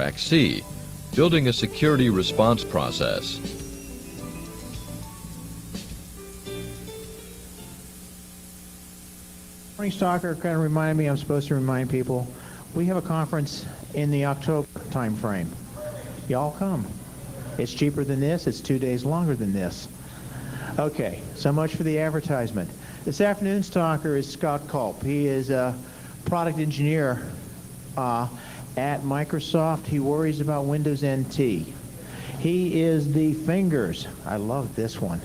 Track C, building a security response process. Morning, Stalker. Kind of reminded me, I'm supposed to remind people, we have a conference in the October time frame. Y'all come. It's cheaper than this. It's 2 days longer than this. Okay, so much for the advertisement. This afternoon's talker is Scott Culp. He is a product engineer at Microsoft. He worries about Windows NT. He is the fingers, I love this one,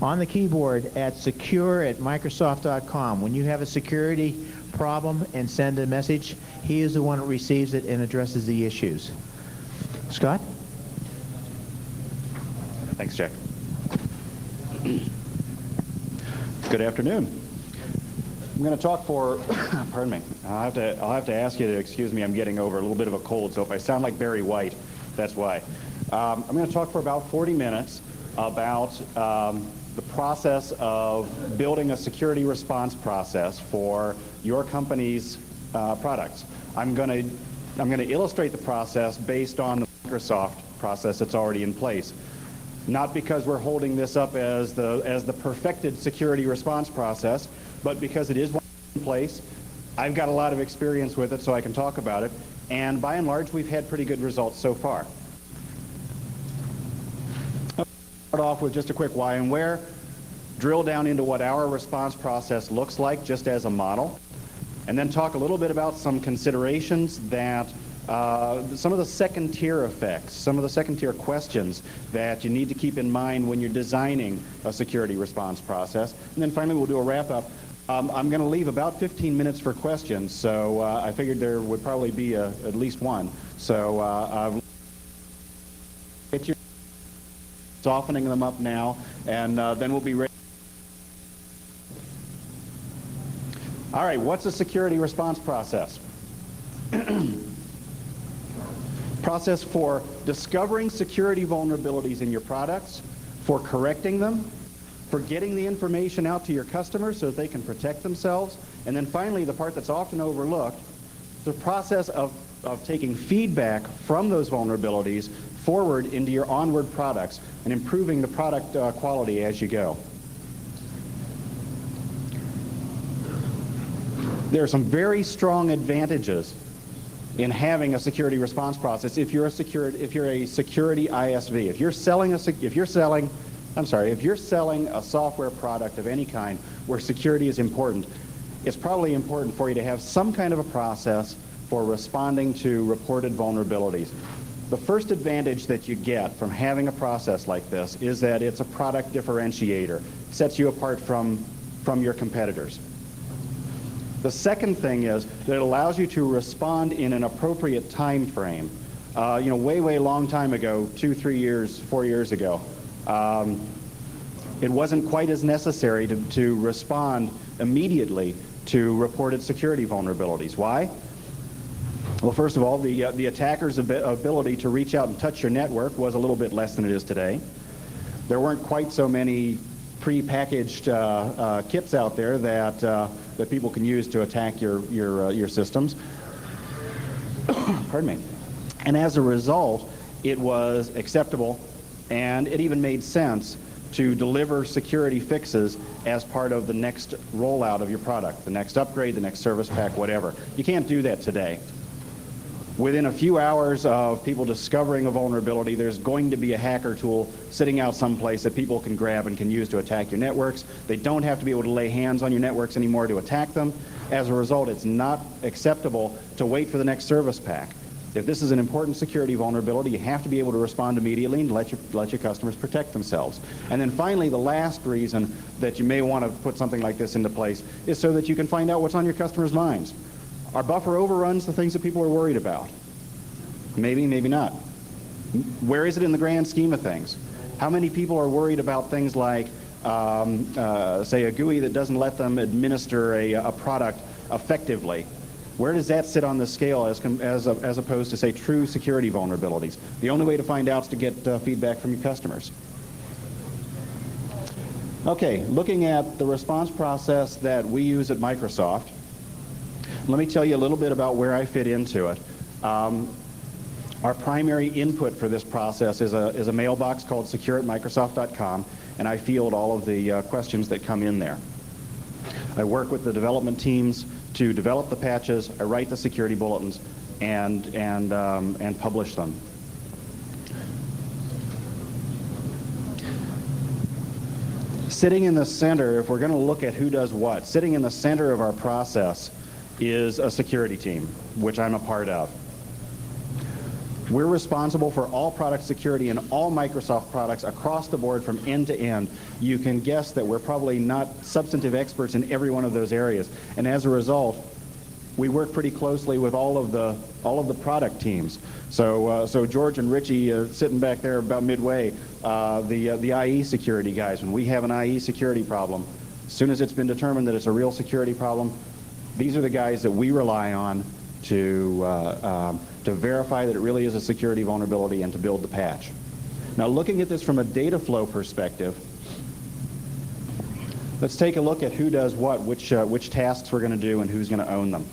on the keyboard at secure@microsoft.com. When you have a security problem and send a message, he is the one that receives it and addresses the issues. Scott? Thanks, Jack. Good afternoon. I'm going to talk for, pardon me, I'll have to ask you to excuse me, I'm getting over a little bit of a cold, so if I sound like Barry White, that's why. I'm going to talk for about 40 minutes about the process of building a security response process for your company's products. I'm going to illustrate the process based on the Microsoft process that's already in place. Not because we're holding this up as the perfected security response process, but because it is one in place. I've got a lot of experience with it, so I can talk about it. And by and large, we've had pretty good results so far. I'll start off with just a quick why and where, drill down into what our response process looks like just as a model, and then talk a little bit about some considerations that some of the second-tier effects, some of the second-tier questions that you need to keep in mind when you're designing a security response process. And then finally, we'll do a wrap-up. I'm going to leave about 15 minutes for questions, so I figured there would probably be at least one. So get your softening them up now, and then we'll be ready. All right, what's a security response process? Process for discovering security vulnerabilities in your products, for correcting them, for getting the information out to your customers so that they can protect themselves, and then finally, the part that's often overlooked, the process of taking feedback from those vulnerabilities forward into your onward products and improving the product quality as you go. There are some very strong advantages in having a security response process if you're a security ISV. If you're selling a software product of any kind where security is important, it's probably important for you to have some kind of a process for responding to reported vulnerabilities. The first advantage that you get from having a process like this is that it's a product differentiator. It sets you apart from your competitors. The second thing is that it allows you to respond in an appropriate time frame. Way long time ago, 2, 3 years, 4 years ago, it wasn't quite as necessary to respond immediately to reported security vulnerabilities. Why? Well, first of all, the attacker's ability to reach out and touch your network was a little bit less than it is today. There weren't quite so many pre-packaged kits out there that people can use to attack your systems. Pardon me. And as a result, it was acceptable, and it even made sense to deliver security fixes as part of the next rollout of your product, the next upgrade, the next service pack, whatever. You can't do that today. Within a few hours of people discovering a vulnerability, there's going to be a hacker tool sitting out someplace that people can grab and can use to attack your networks. They don't have to be able to lay hands on your networks anymore to attack them. As a result, it's not acceptable to wait for the next service pack. If this is an important security vulnerability, you have to be able to respond immediately and let your customers protect themselves. And then finally, the last reason that you may want to put something like this into place is so that you can find out what's on your customers' minds. Are buffer overruns the things that people are worried about? Maybe, maybe not. Where is it in the grand scheme of things? How many people are worried about things like, say, a GUI that doesn't let them administer a product effectively? Where does that sit on the scale as opposed to, say, true security vulnerabilities? The only way to find out is to get feedback from your customers. Okay, looking at the response process that we use at Microsoft, let me tell you a little bit about where I fit into it. Our primary input for this process is a mailbox called secure@microsoft.com, and I field all of the questions that come in there. I work with the development teams to develop the patches. I write the security bulletins and publish them. Sitting in the center, if we're going to look at who does what, sitting in the center of our process is a security team, which I'm a part of. We're responsible for all product security in all Microsoft products across the board from end to end. You can guess that we're probably not substantive experts in every one of those areas. And as a result, we work pretty closely with all of the product teams. So George and Richie sitting back there about midway, the IE security guys, when we have an IE security problem, as soon as it's been determined that it's a real security problem, these are the guys that we rely on to verify that it really is a security vulnerability and to build the patch. Now, looking at this from a data flow perspective, let's take a look at who does what, which tasks we're going to do and who's going to own them.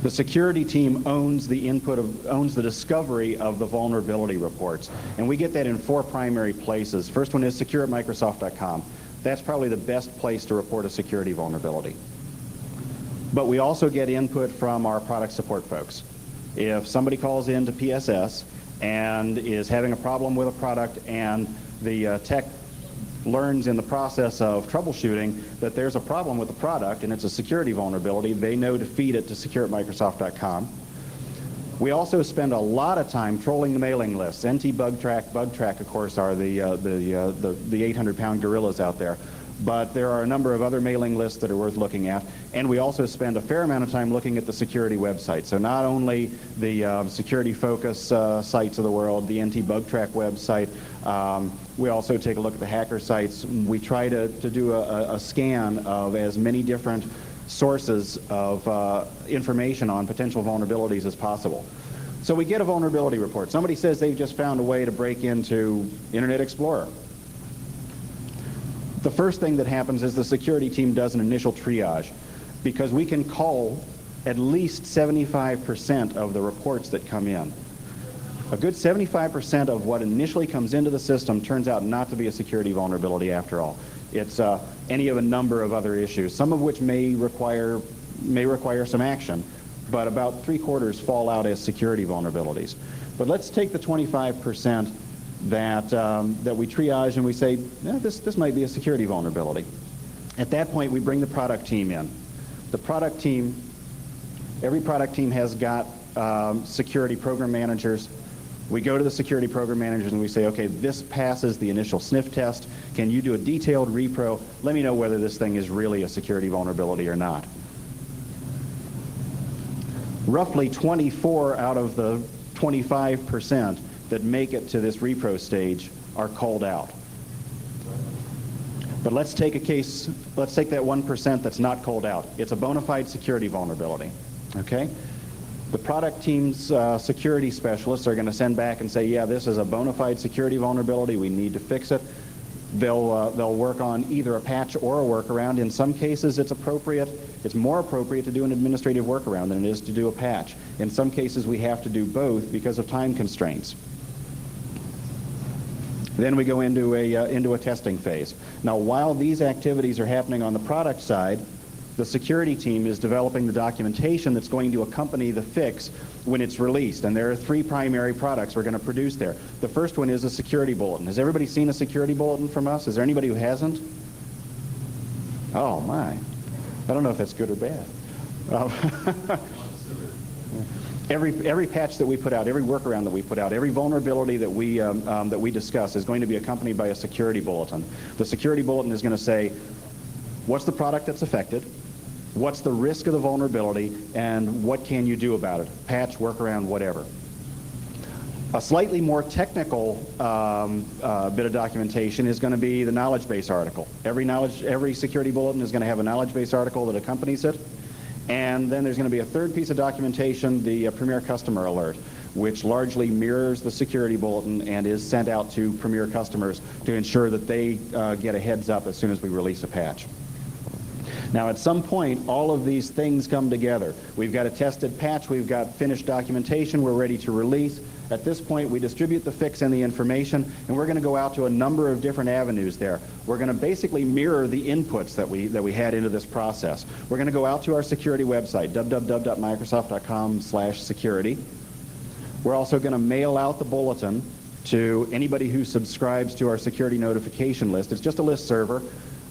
The security team owns the discovery of the vulnerability reports, and we get that in 4 primary places. First one is secure@microsoft.com. That's probably the best place to report a security vulnerability. But we also get input from our product support folks. If somebody calls in to PSS and is having a problem with a product and the tech learns in the process of troubleshooting that there's a problem with the product and it's a security vulnerability, they know to feed it to secure@microsoft.com. We also spend a lot of time trolling the mailing lists. NT-Bugtrack, BugTrack, of course, are the 800-pound gorillas out there. But there are a number of other mailing lists that are worth looking at. And we also spend a fair amount of time looking at the security website. So not only the security focus sites of the world, the NT-Bugtrack website, we also take a look at the hacker sites. We try to do a scan of as many different sources of information on potential vulnerabilities as possible. So we get a vulnerability report. Somebody says they've just found a way to break into Internet Explorer. The first thing that happens is the security team does an initial triage, because we can cull at least 75% of the reports that come in. A good 75% of what initially comes into the system turns out not to be a security vulnerability after all. It's any of a number of other issues, some of which may require some action, but about 3/4 fall out as security vulnerabilities. But let's take the 25% that we triage and we say, this might be a security vulnerability. At that point, we bring the product team in. The product team, every product team has got security program managers. We go to the security program managers and we say, okay, this passes the initial sniff test. Can you do a detailed repro? Let me know whether this thing is really a security vulnerability or not. Roughly 24 out of the 25% that make it to this repro stage are called out. But let's take that 1% that's not called out. It's a bona fide security vulnerability, okay? The product team's security specialists are going to send back and say, yeah, this is a bona fide security vulnerability, we need to fix it. They'll work on either a patch or a workaround. In some cases, it's more appropriate to do an administrative workaround than it is to do a patch. In some cases, we have to do both because of time constraints. Then we go into a testing phase. Now, while these activities are happening on the product side, the security team is developing the documentation that's going to accompany the fix when it's released. And there are 3 primary products we're going to produce there. The first one is a security bulletin. Has everybody seen a security bulletin from us? Is there anybody who hasn't? Oh, my. I don't know if that's good or bad. Every patch that we put out, every workaround that we put out, every vulnerability that we discuss is going to be accompanied by a security bulletin. The security bulletin is going to say, what's the product that's affected? What's the risk of the vulnerability? And what can you do about it? Patch, workaround, whatever. A slightly more technical bit of documentation is going to be the knowledge base article. Every security bulletin is going to have a knowledge base article that accompanies it. And then there's going to be a third piece of documentation, the Premier Customer Alert, which largely mirrors the security bulletin and is sent out to Premier customers to ensure that they get a heads up as soon as we release a patch. Now, at some point, all of these things come together. We've got a tested patch, we've got finished documentation, we're ready to release. At this point, we distribute the fix and the information, and we're going to go out to a number of different avenues there. We're going to basically mirror the inputs that we had into this process. We're going to go out to our security website, www.microsoft.com/security. We're also going to mail out the bulletin to anybody who subscribes to our security notification list. It's just a list server.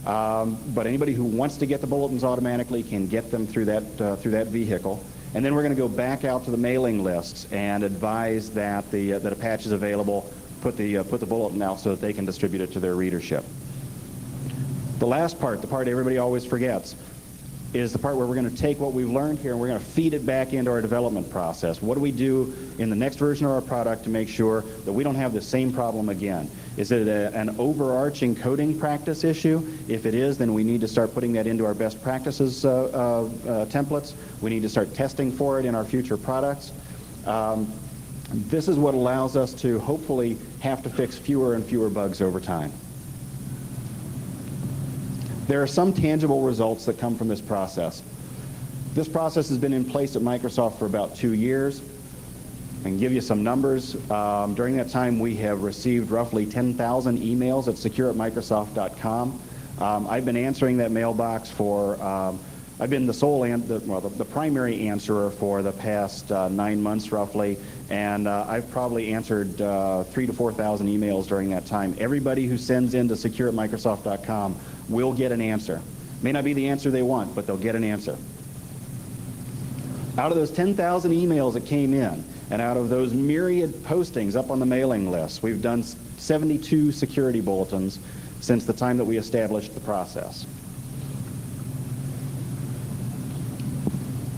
But anybody who wants to get the bulletins automatically can get them through that vehicle. And then we're going to go back out to the mailing lists and advise that that a patch is available, put the bulletin out so that they can distribute it to their readership. The last part, the part everybody always forgets, is the part where we're going to take what we've learned here and we're going to feed it back into our development process. What do we do in the next version of our product to make sure that we don't have the same problem again? Is it an overarching coding practice issue? If it is, then we need to start putting that into our best practices templates. We need to start testing for it in our future products. This is what allows us to hopefully have to fix fewer and fewer bugs over time. There are some tangible results that come from this process. This process has been in place at Microsoft for about 2 years. I can give you some numbers. During that time, we have received roughly 10,000 emails at secure@microsoft.com. I've been answering that mailbox for, I've been the primary answerer for the past 9 months roughly, and I've probably answered 3,000 to 4,000 emails during that time. Everybody who sends in to secure@microsoft.com will get an answer. May not be the answer they want, but they'll get an answer. Out of those 10,000 emails that came in, and out of those myriad postings up on the mailing list, we've done 72 security bulletins since the time that we established the process.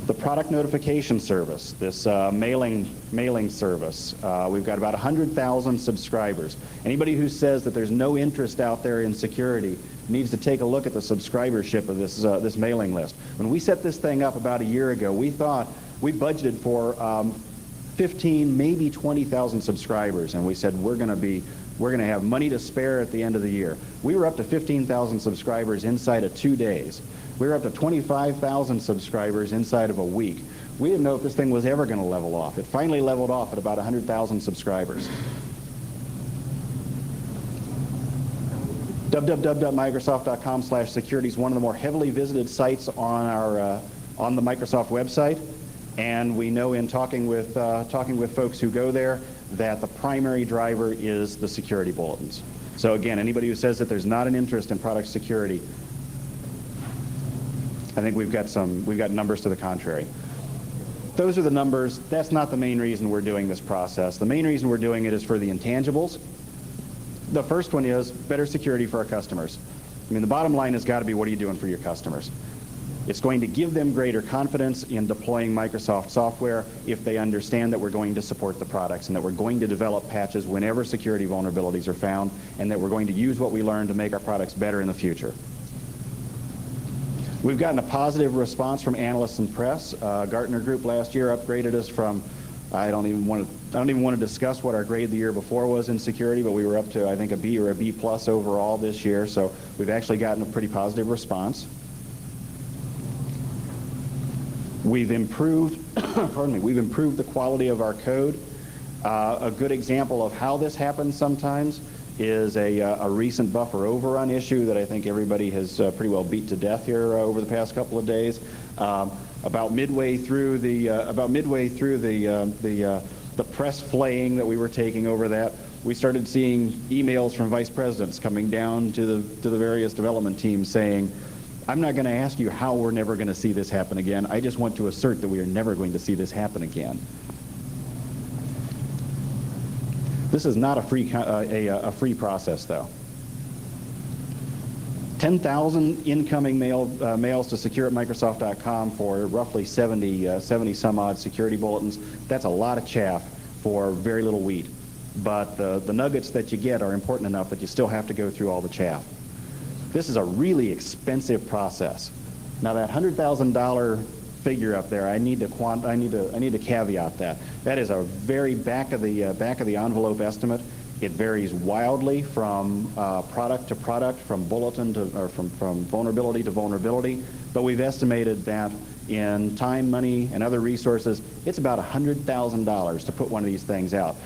The product notification service, this mailing service, we've got about 100,000 subscribers. Anybody who says that there's no interest out there in security needs to take a look at the subscribership of this mailing list. When we set this thing up about a year ago, we budgeted for 15, maybe 20,000 subscribers, and we said we're going to have money to spare at the end of the year. We were up to 15,000 subscribers inside of 2 days. We were up to 25,000 subscribers inside of a week. We didn't know if this thing was ever going to level off. It finally leveled off at about 100,000 subscribers. www.microsoft.com/security is one of the more heavily visited sites on the Microsoft website, and we know in talking with folks who go there that the primary driver is the security bulletins. So again, anybody who says that there's not an interest in product security, I think we've got numbers to the contrary. Those are the numbers. That's not the main reason we're doing this process. The main reason we're doing it is for the intangibles. The first one is better security for our customers. I mean, the bottom line has got to be, what are you doing for your customers? It's going to give them greater confidence in deploying Microsoft software if they understand that we're going to support the products and that we're going to develop patches whenever security vulnerabilities are found, and that we're going to use what we learn to make our products better in the future. We've gotten a positive response from analysts and press. Gartner Group last year upgraded us from, I don't even want to discuss what our grade the year before was in security, but we were up to, I think, a B or a B plus overall this year, so we've actually gotten a pretty positive response. We've improved, we've improved the quality of our code. A good example of how this happens sometimes is a recent buffer overrun issue that I think everybody has pretty well beat to death here over the past couple of days. About midway through the press flaying that we were taking over that, we started seeing emails from vice presidents coming down to the various development teams saying, I'm not going to ask you how we're never going to see this happen again. I just want to assert that we are never going to see this happen again. This is not a free process, though. 10,000 incoming mails to secure@microsoft.com for roughly 70 some odd security bulletins. That's a lot of chaff for very little wheat. But the nuggets that you get are important enough that you still have to go through all the chaff. This is a really expensive process. Now that $100,000 figure up there, I need to caveat that. That is a very back of the envelope estimate. It varies wildly from product to product, from bulletin to, or from vulnerability to vulnerability. but we've estimated that in time, money, and other resources, it's about $100,000 to put one of these things out.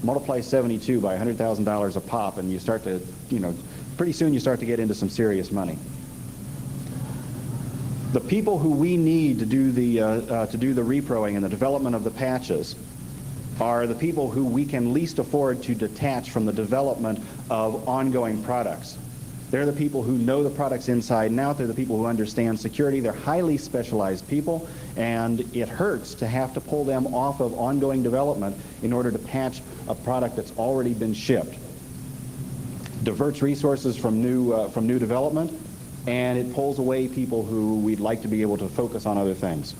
Multiply 72 by $100,000 a pop, and you start to, pretty soon you start to get into some serious money. The people who we need to do the reproing and the development of the patches are the people who we can least afford to detach from the development of ongoing products. They're the people who know the products inside and out. They're the people who understand security. They're highly specialized people, and it hurts to have to pull them off of ongoing development in order to patch a product that's already been shipped. Diverts resources from new development, and it pulls away people who we'd like to be able to focus on other things.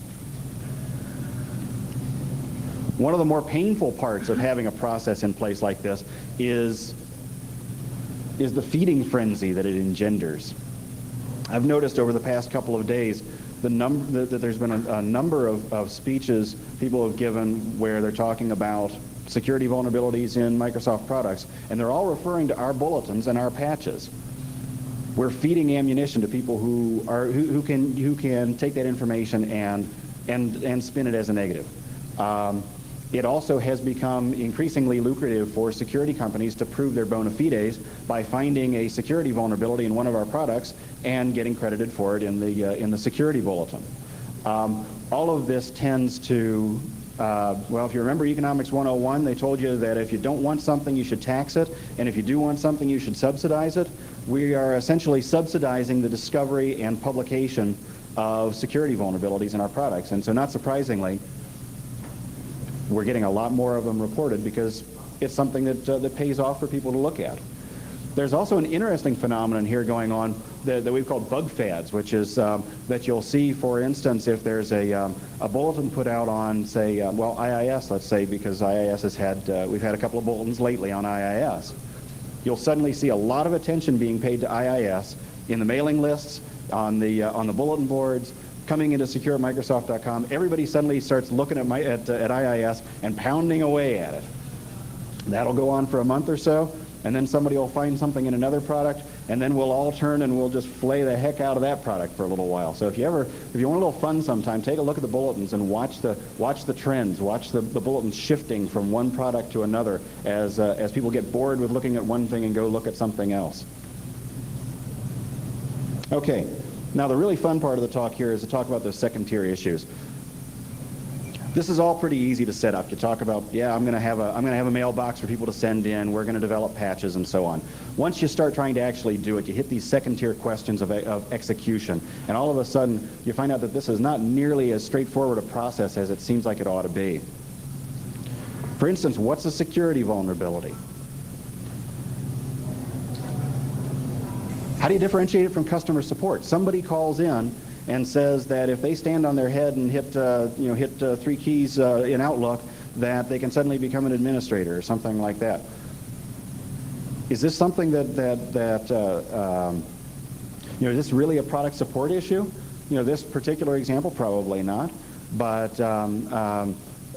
One of the more painful parts of having a process in place like this is the feeding frenzy that it engenders. I've noticed over the past couple of days that there's been a number of speeches people have given where they're talking about security vulnerabilities in Microsoft products, and they're all referring to our bulletins and our patches. We're feeding ammunition to people who can take that information and spin it as a negative. It also has become increasingly lucrative for security companies to prove their bona fides by finding a security vulnerability in one of our products and getting credited for it in the security bulletin. All of this tends to, well, if you remember Economics 101, they told you that if you don't want something, you should tax it, and if you do want something, you should subsidize it. We are essentially subsidizing the discovery and publication of security vulnerabilities in our products, and so not surprisingly, we're getting a lot more of them reported because it's something that pays off for people to look at. There's also an interesting phenomenon here going on that we've called bug fads, which is that you'll see, for instance, if there's a bulletin put out on, say, well, IIS, let's say, because IIS has had, we've had a couple of bulletins lately on IIS. You'll suddenly see a lot of attention being paid to IIS in the mailing lists, on the bulletin boards, coming into secure@microsoft.com. Everybody suddenly starts looking at IIS and pounding away at it. That'll go on for a month or so, and then somebody will find something in another product, and then we'll all turn and we'll just flay the heck out of that product for a little while. So if you want a little fun sometime, take a look at the bulletins and watch the trends, watch the bulletins shifting from one product to another as people get bored with looking at one thing and go look at something else. Okay. Now, the really fun part of the talk here is to talk about those second-tier issues. This is all pretty easy to set up. You talk about, yeah, I'm going to have a mailbox for people to send in. We're going to develop patches and so on. Once you start trying to actually do it, you hit these second-tier questions of execution, and all of a sudden you find out that this is not nearly as straightforward a process as it seems like it ought to be. For instance, what's a security vulnerability? How do you differentiate it from customer support? Somebody calls in and says that if they stand on their head and hit 3 keys in Outlook, that they can suddenly become an administrator or something like that. Is this something is this really a product support issue? This particular example, probably not. But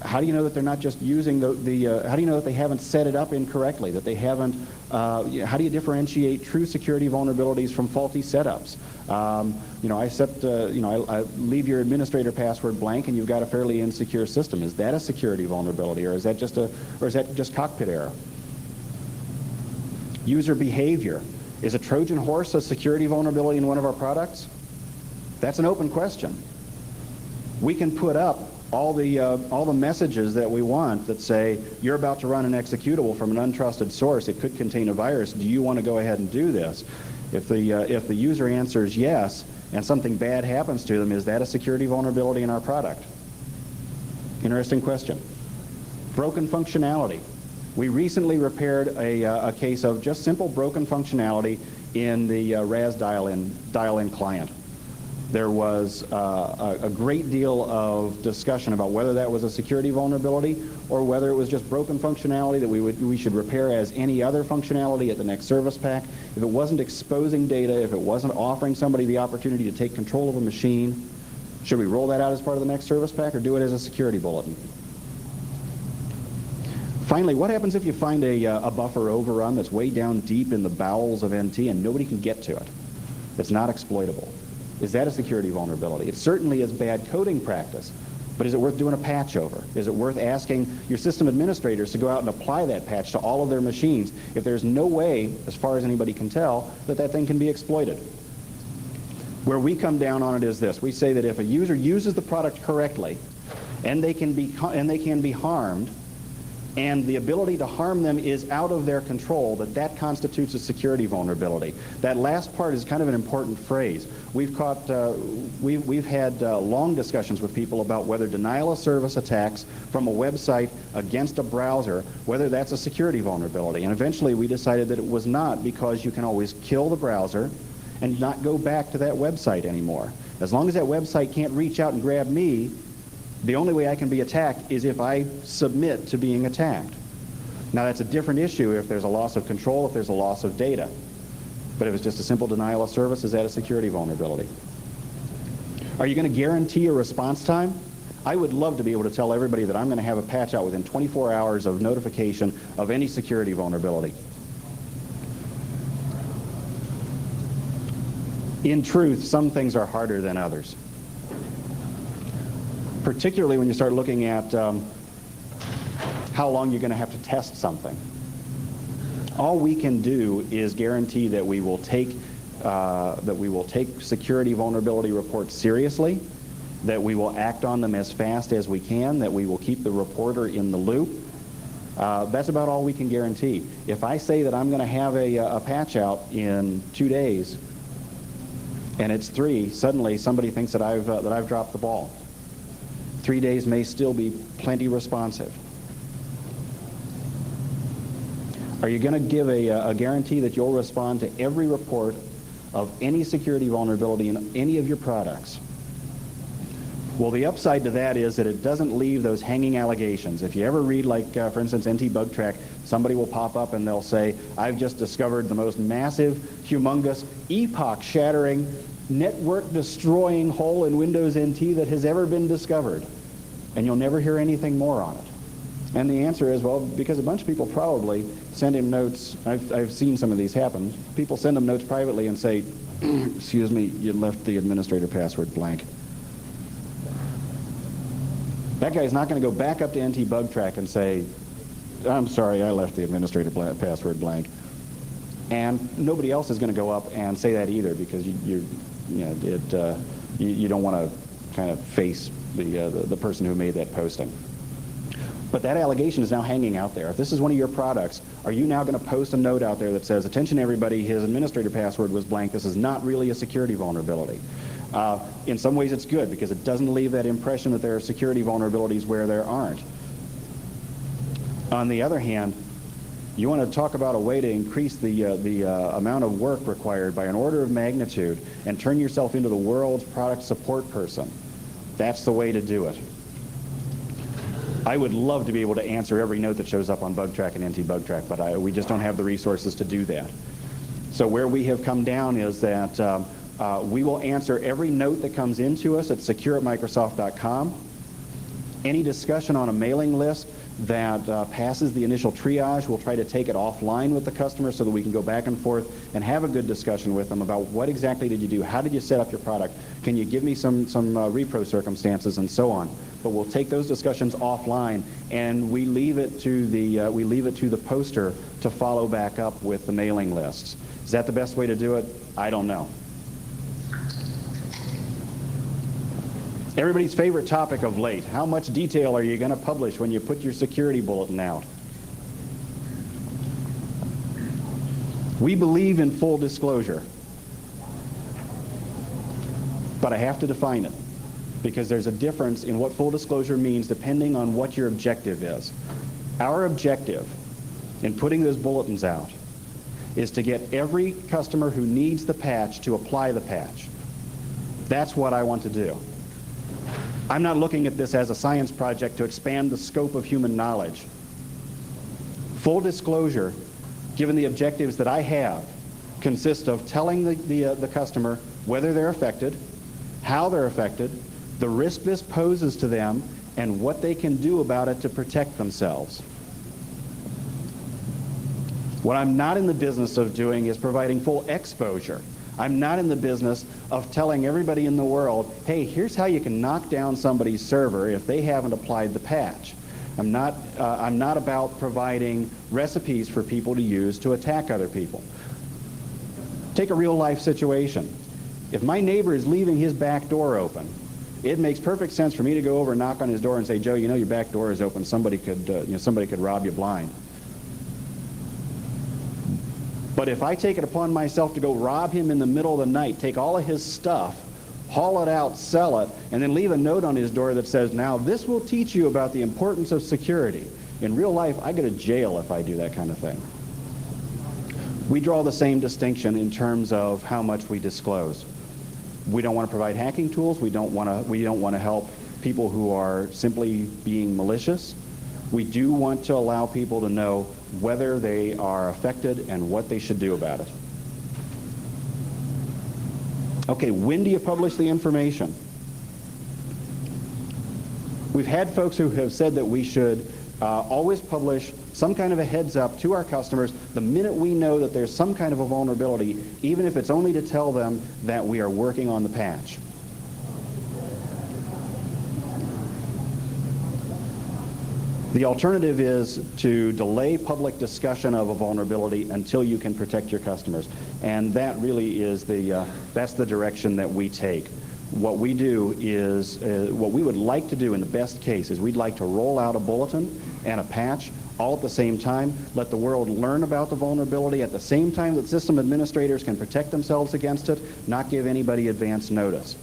how do you know that they're not just using how do you know that they haven't set it up incorrectly, that they haven't, how do you differentiate true security vulnerabilities from faulty setups? I leave your administrator password blank and you've got a fairly insecure system. Is that a security vulnerability, or is that just cockpit error? User behavior. Is a Trojan horse a security vulnerability in one of our products? That's an open question. We can put up all the messages that we want that say, you're about to run an executable from an untrusted source. It could contain a virus. Do you want to go ahead and do this? If the user answers yes and something bad happens to them, is that a security vulnerability in our product? Interesting question. Broken functionality. We recently repaired a case of just simple broken functionality in the RAS dial-in client. There was a great deal of discussion about whether that was a security vulnerability or whether it was just broken functionality that we should repair as any other functionality at the next service pack. If it wasn't exposing data, if it wasn't offering somebody the opportunity to take control of a machine, should we roll that out as part of the next service pack or do it as a security bulletin? Finally, what happens if you find a buffer overrun that's way down deep in the bowels of NT and nobody can get to it? It's not exploitable. Is that a security vulnerability? It certainly is bad coding practice, but is it worth doing a patch over? Is it worth asking your system administrators to go out and apply that patch to all of their machines if there's no way, as far as anybody can tell, that that thing can be exploited? Where we come down on it is this. We say that if a user uses the product correctly and they can be harmed, and the ability to harm them is out of their control, that constitutes a security vulnerability. That last part is kind of an important phrase. We've had long discussions with people about whether denial of service attacks from a website against a browser, whether that's a security vulnerability. And eventually we decided that it was not, because you can always kill the browser and not go back to that website anymore. As long as that website can't reach out and grab me, the only way I can be attacked is if I submit to being attacked. Now that's a different issue if there's a loss of control, if there's a loss of data. But if it's just a simple denial of service, is that a security vulnerability? Are you going to guarantee a response time? I would love to be able to tell everybody that I'm going to have a patch out within 24 hours of notification of any security vulnerability. In truth, some things are harder than others, particularly when you start looking at how long you're going to have to test something. All we can do is guarantee that we will take security vulnerability reports seriously, that we will act on them as fast as we can, that we will keep the reporter in the loop. That's about all we can guarantee. If I say that I'm going to have a patch out in 2 days and it's 3, suddenly somebody thinks that I've dropped the ball. 3 days may still be plenty responsive. Are you going to give a guarantee that you'll respond to every report of any security vulnerability in any of your products? Well, the upside to that is that it doesn't leave those hanging allegations. If you ever read, like, for instance, NT Bug Track, somebody will pop up and they'll say, I've just discovered the most massive, humongous, epoch-shattering, network-destroying hole in Windows NT that has ever been discovered. And you'll never hear anything more on it. And the answer is, well, because a bunch of people probably send him notes. I've seen some of these happen. People send him notes privately and say, excuse me, you left the administrator password blank. That guy's not going to go back up to NT Bug Track and say, I'm sorry, I left the administrator password blank. And nobody else is going to go up and say that either, because you don't want to kind of face the person who made that posting. But that allegation is now hanging out there. If this is one of your products, are you now going to post a note out there that says, attention everybody, his administrator password was blank, this is not really a security vulnerability? In some ways it's good, because it doesn't leave that impression that there are security vulnerabilities where there aren't. On the other hand, you want to talk about a way to increase the amount of work required by an order of magnitude and turn yourself into the world's product support person. That's the way to do it. I would love to be able to answer every note that shows up on BugTrack and NT BugTrack, but we just don't have the resources to do that. So where we have come down is that we will answer every note that comes into us at secure@microsoft.com. Any discussion on a mailing list that passes the initial triage, we'll try to take it offline with the customer so that we can go back and forth and have a good discussion with them about what exactly did you do, how did you set up your product, can you give me some repro circumstances, and so on. But we'll take those discussions offline, and we leave it to the poster to follow back up with the mailing lists. Is that the best way to do it? I don't know. Everybody's favorite topic of late: how much detail are you going to publish when you put your security bulletin out? We believe in full disclosure, but I have to define it, because there's a difference in what full disclosure means depending on what your objective is. Our objective in putting those bulletins out is to get every customer who needs the patch to apply the patch. That's what I want to do. I'm not looking at this as a science project to expand the scope of human knowledge. Full disclosure, given the objectives that I have, consists of telling the customer whether they're affected, how they're affected, the risk this poses to them, and what they can do about it to protect themselves. What I'm not in the business of doing is providing full exposure. I'm not in the business of telling everybody in the world, hey, here's how you can knock down somebody's server if they haven't applied the patch. I'm not about providing recipes for people to use to attack other people. Take a real life situation. If my neighbor is leaving his back door open, it makes perfect sense for me to go over and knock on his door and say, Joe, you know your back door is open. Somebody could rob you blind. But if I take it upon myself to go rob him in the middle of the night, take all of his stuff, haul it out, sell it, and then leave a note on his door that says, now this will teach you about the importance of security. In real life, I go to jail if I do that kind of thing. We draw the same distinction in terms of how much we disclose. We don't want to provide hacking tools. We don't want to help people who are simply being malicious. We do want to allow people to know whether they are affected and what they should do about it. Okay, when do you publish the information? We've had folks who have said that we should always publish some kind of a heads up to our customers the minute we know that there's some kind of a vulnerability, even if it's only to tell them that we are working on the patch. The alternative is to delay public discussion of a vulnerability until you can protect your customers. And that really is that's the direction that we take. What we do is, what we would like to do in the best case is we'd like to roll out a bulletin and a patch all at the same time, let the world learn about the vulnerability at the same time that system administrators can protect themselves against it, not give anybody advance notice.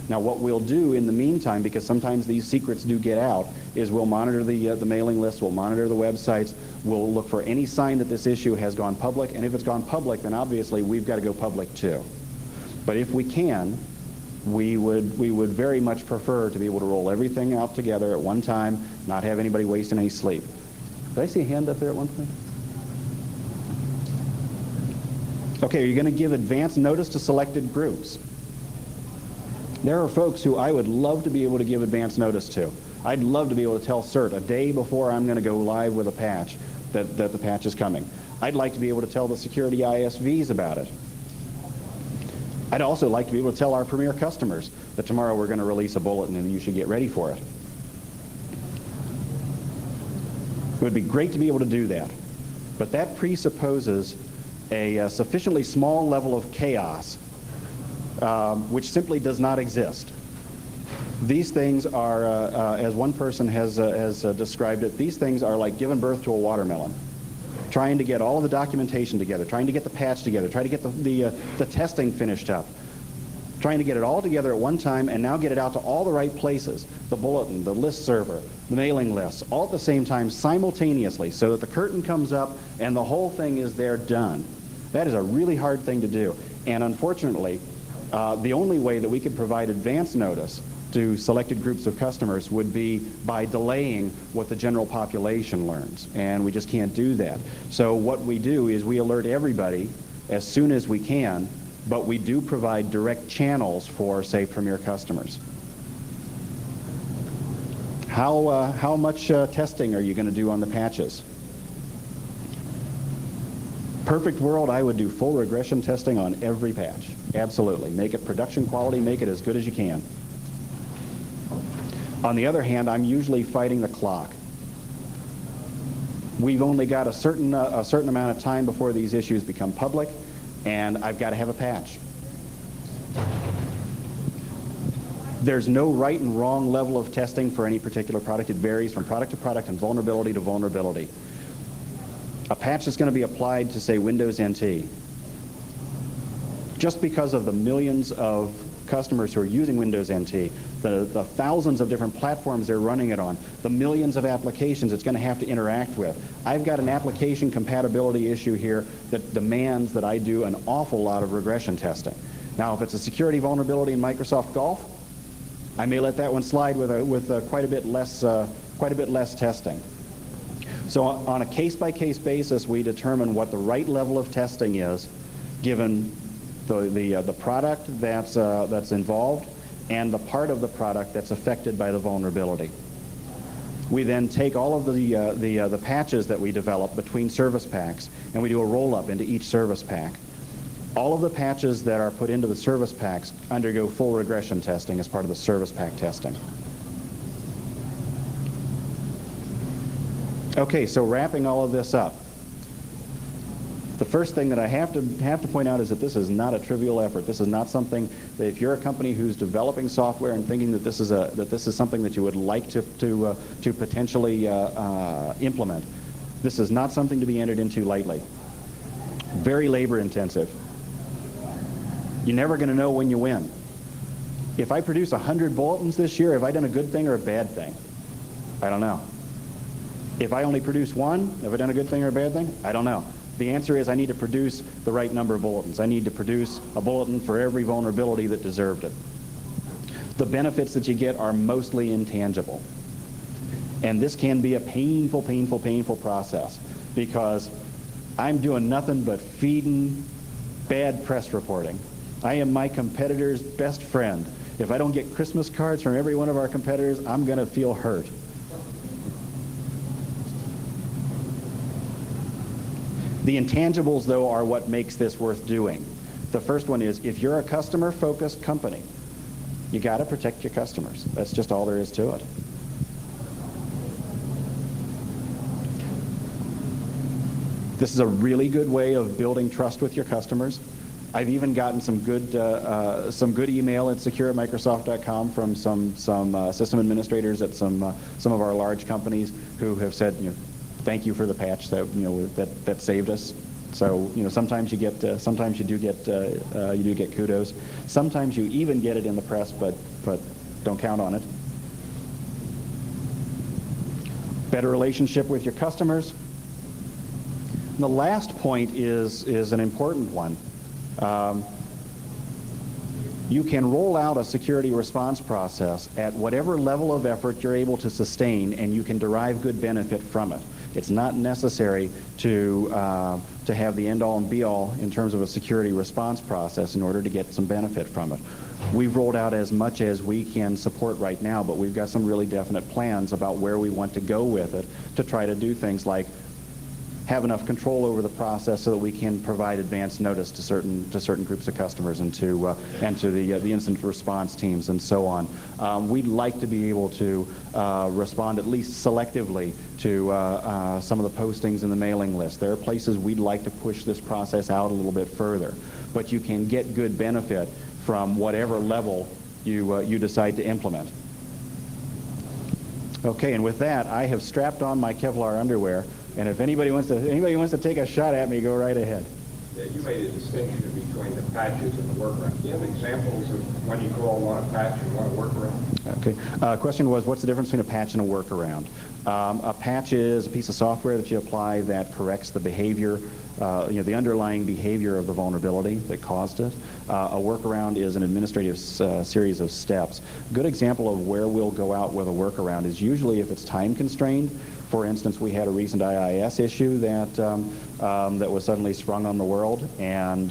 Now what we'll do in the meantime, because sometimes these secrets do get out, is we'll monitor the mailing list, we'll monitor the websites, we'll look for any sign that this issue has gone public, and if it's gone public, then obviously we've got to go public too. But if we can, we would very much prefer to be able to roll everything out together at one time, not have anybody wasting any sleep. Did I see a hand up there at one point? Okay, are you going to give advance notice to selected groups? There are folks who I would love to be able to give advance notice to. I'd love to be able to tell CERT a day before I'm going to go live with a patch that the patch is coming. I'd like to be able to tell the security ISVs about it. I'd also like to be able to tell our premier customers that tomorrow we're going to release a bulletin and you should get ready for it. It would be great to be able to do that, but that presupposes a sufficiently small level of chaos which simply does not exist. These things are, as one person has described it, these things are like giving birth to a watermelon. Trying to get all of the documentation together, trying to get the patch together, trying to get the testing finished up, trying to get it all together at one time and now get it out to all the right places, the bulletin, the list server, the mailing lists, all at the same time simultaneously so that the curtain comes up and the whole thing is there done. That is a really hard thing to do. And unfortunately, the only way that we could provide advance notice to selected groups of customers would be by delaying what the general population learns, and we just can't do that. So what we do is we alert everybody as soon as we can, but we do provide direct channels for, say, premier customers. How much testing are you going to do on the patches? Perfect world, I would do full regression testing on every patch. Absolutely. Make it production quality, make it as good as you can. On the other hand, I'm usually fighting the clock. We've only got a certain amount of time before these issues become public, and I've got to have a patch. There's no right and wrong level of testing for any particular product. It varies from product to product and vulnerability to vulnerability. A patch is going to be applied to, say, Windows NT. Just because of the millions of customers who are using Windows NT, the thousands of different platforms they're running it on, the millions of applications it's going to have to interact with. I've got an application compatibility issue here that demands that I do an awful lot of regression testing. Now, if it's a security vulnerability in Microsoft Golf, I may let that one slide with quite a bit less testing. So on a case-by-case basis, we determine what the right level of testing is, given the product that's involved and the part of the product that's affected by the vulnerability. We then take all of the patches that we develop between service packs, and we do a roll-up into each service pack. All of the patches that are put into the service packs undergo full regression testing as part of the service pack testing. Okay, so wrapping all of this up, the first thing that I have to point out is that this is not a trivial effort. This is not something that if you're a company who's developing software and thinking that this is something that you would like to potentially implement, this is not something to be entered into lightly. Very labor intensive. You're never going to know when you win. If I produce 100 bulletins this year, have I done a good thing or a bad thing? I don't know. If I only produce one, have I done a good thing or a bad thing? I don't know. The answer is I need to produce the right number of bulletins. I need to produce a bulletin for every vulnerability that deserved it. The benefits that you get are mostly intangible. And this can be a painful, painful, painful process because I'm doing nothing but feeding bad press reporting. I am my competitor's best friend. If I don't get Christmas cards from every one of our competitors, I'm going to feel hurt. The intangibles, though, are what makes this worth doing. The first one is if you're a customer-focused company, you got to protect your customers. That's just all there is to it. This is a really good way of building trust with your customers. I've even gotten some good email at secure@microsoft.com from some system administrators at some of our large companies who have said, thank you for the patch that saved us. So sometimes you do get kudos. Sometimes you even get it in the press, but don't count on it. Better relationship with your customers. And the last point is an important one. You can roll out a security response process at whatever level of effort you're able to sustain, and you can derive good benefit from it. It's not necessary to have the end-all and be-all in terms of a security response process in order to get some benefit from it. We've rolled out as much as we can support right now, but we've got some really definite plans about where we want to go with it to try to do things like have enough control over the process so that we can provide advance notice to certain groups of customers and to the incident response teams and so on. We'd like to be able to respond at least selectively to some of the postings in the mailing list. There are places we'd like to push this process out a little bit further, but you can get good benefit from whatever level you decide to implement. Okay, and with that, I have strapped on my Kevlar underwear. And if anybody wants to take a shot at me, go right ahead. Yeah, you made a distinction between the patches and the workaround. Do you have examples of when you call one a patch and one a workaround? Okay. Question was, what's the difference between a patch and a workaround? A patch is a piece of software that you apply that corrects the behavior, the underlying behavior of the vulnerability that caused it. A workaround is an administrative series of steps. A good example of where we'll go out with a workaround is usually if it's time constrained. For instance, we had a recent IIS issue that was suddenly sprung on the world, and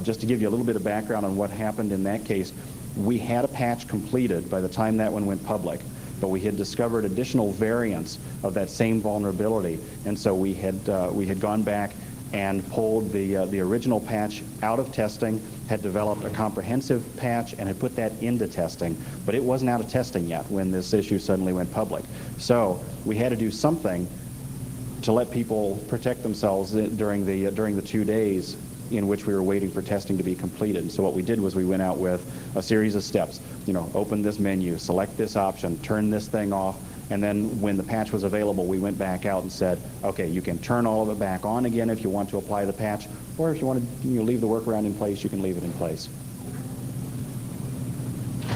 just to give you a little bit of background on what happened in that case, we had a patch completed by the time that one went public, but we had discovered additional variants of that same vulnerability, and so we had gone back and pulled the original patch out of testing, had developed a comprehensive patch, and had put that into testing. But it wasn't out of testing yet when this issue suddenly went public. So we had to do something to let people protect themselves during the 2 days in which we were waiting for testing to be completed. And so what we did was we went out with a series of steps. Open this menu, select this option, turn this thing off, and then when the patch was available, we went back out and said, okay, you can turn all of it back on again if you want to apply the patch, or if you want to leave the workaround in place, you can leave it in place. I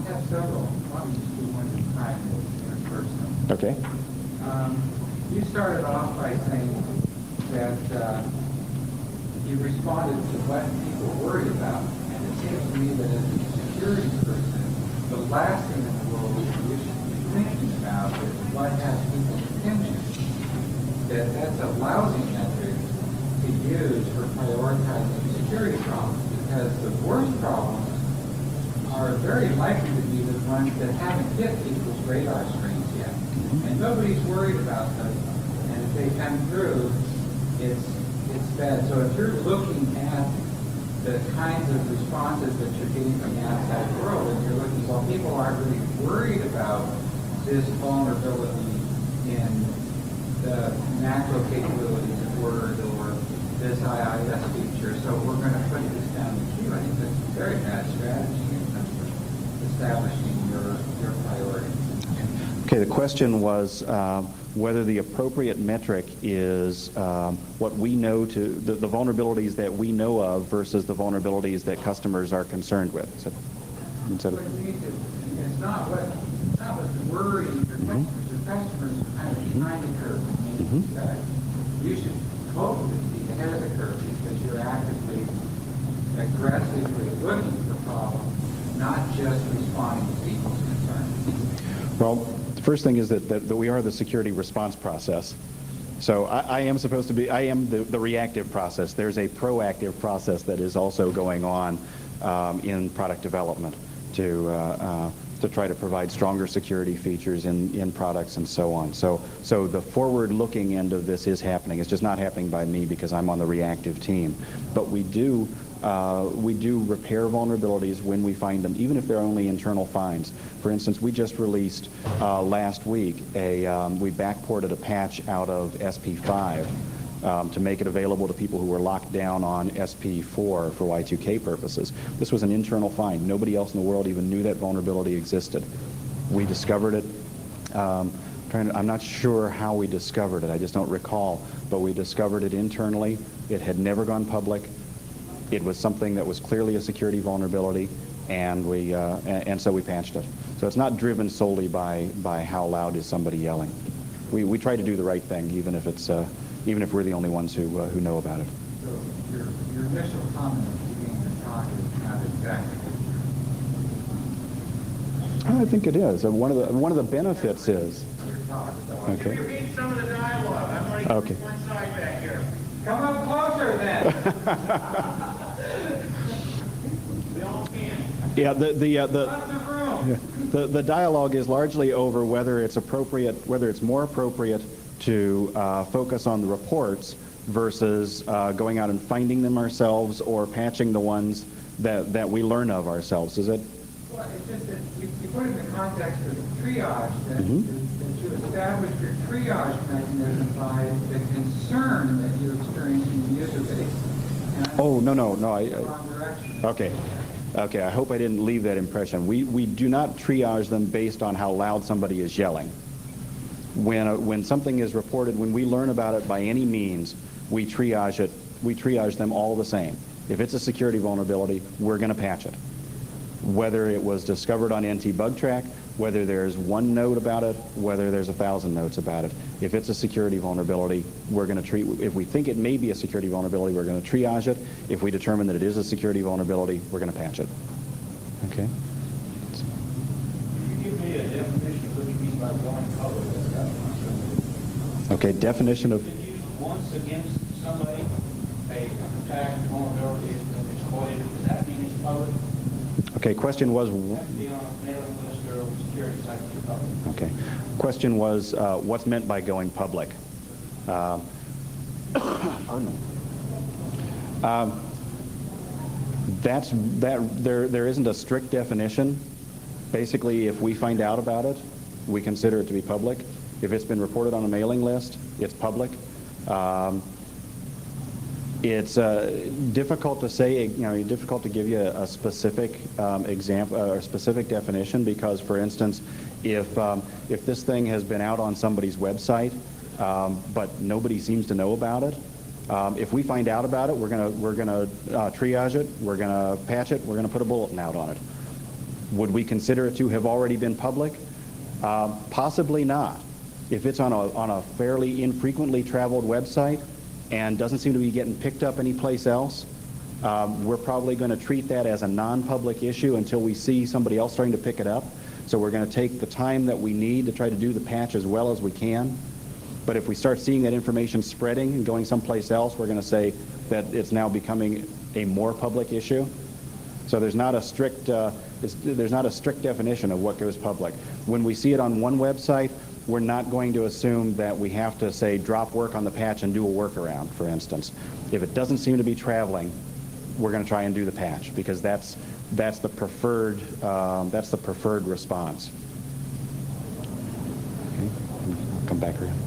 have several. Let me just do one at a time first. Okay. You started off by saying that you responded to what people were worried about, and it seems to me that as a security person, the last thing in the world you should be thinking about is what has people's attention. That's a lousy metric to use for prioritizing security problems, because the worst problems are very likely to be the ones that haven't hit people's radar screens yet. And nobody's worried about them. And if they come through, it's it's bad. So if you're looking at the kinds of responses that you're getting from the outside world, and you're looking, well, people aren't really worried about this vulnerability in the macro capabilities of Word or this IIS feature, so we're going to put this down the queue. I think that's a very bad strategy in terms of establishing your priority. Okay, the question was whether the appropriate metric is what we know to the vulnerabilities that we know of versus the vulnerabilities that customers are concerned with. So, It's not what the worry your customers. Your customers are kind of behind the curve. You should hopefully be ahead of the curve because you're actively, aggressively looking for problems, not just responding to people's concerns. well, the first thing is that we are the security response process. So I am supposed to be, I am the reactive process. There's a proactive process that is also going on in product development to try to provide stronger security features in products and so on. So the forward-looking end of this is happening. It's just not happening by me because I'm on the reactive team. But we do repair vulnerabilities when we find them, even if they're only internal finds. For instance, we just released last week we backported a patch out of SP5 to make it available to people who were locked down on SP4 for Y2K purposes. This was an internal find. Nobody else in the world even knew that vulnerability existed. We discovered it. I'm not sure how we discovered it. I just don't recall. But we discovered it internally. It had never gone public. It was something that was clearly a security vulnerability, and so we patched it. So it's not driven solely by how loud is somebody yelling. We try to do the right thing, even if we're the only ones who know about it. So your initial comment at the beginning of the talk is not exactly Oh, I think it is. One of the benefits is. your talk. So Okay. Can you repeat some of the dialogue? I'm going to Okay. get one side back here. come up closer then. We all can. Yeah, Left the room. the dialogue is largely over whether it's more appropriate to focus on the reports versus going out and finding them ourselves or patching the ones that we learn of ourselves. Is it? Well, it's just that you put it in the context of triage, that you establish your triage mechanism by the concern that you experience in the user base. And I Oh, no. think it's the wrong direction. Okay, I hope I didn't leave that impression. We do not triage them based on how loud somebody is yelling. When something is reported, when we learn about it by any means, we triage it. We triage them all the same. If it's a security vulnerability, we're going to patch it. Whether it was discovered on NT-BugTrack, whether there's one note about it, whether there's 1,000 notes about it. If it's a security vulnerability, we're going to if we think it may be a security vulnerability, we're going to triage it. If we determine that it is a security vulnerability, we're going to patch it. Okay? Can you give me a definition of what you mean by going public? Okay, definition of... If you use once against somebody, a attack vulnerability has been exploited, does that mean it's public? Okay, question was... That be on a mailing list or a security site to the public. Okay. Question was, what's meant by going public? Pardon me. There isn't a strict definition. Basically, if we find out about it, we consider it to be public. If it's been reported on a mailing list, it's public. It's difficult to say, difficult to give you a specific example or a specific definition because, for instance, if this thing has been out on somebody's website, but nobody seems to know about it, if we find out about it, we're gonna triage it, we're gonna patch it, we're gonna put a bulletin out on it. Would we consider it to have already been public? Possibly not. If it's on a fairly infrequently traveled website and doesn't seem to be getting picked up anyplace else, we're probably going to treat that as a non-public issue until we see somebody else starting to pick it up. So we're going to take the time that we need to try to do the patch as well as we can. But if we start seeing that information spreading and going someplace else, we're going to say that it's now becoming a more public issue. So there's not a strict definition of what goes public. When we see it on one website, we're not going to assume that we have to, say, drop work on the patch and do a workaround, for instance. If it doesn't seem to be traveling, we're going to try and do the patch, because that's the preferred response. Okay, I'll come back around.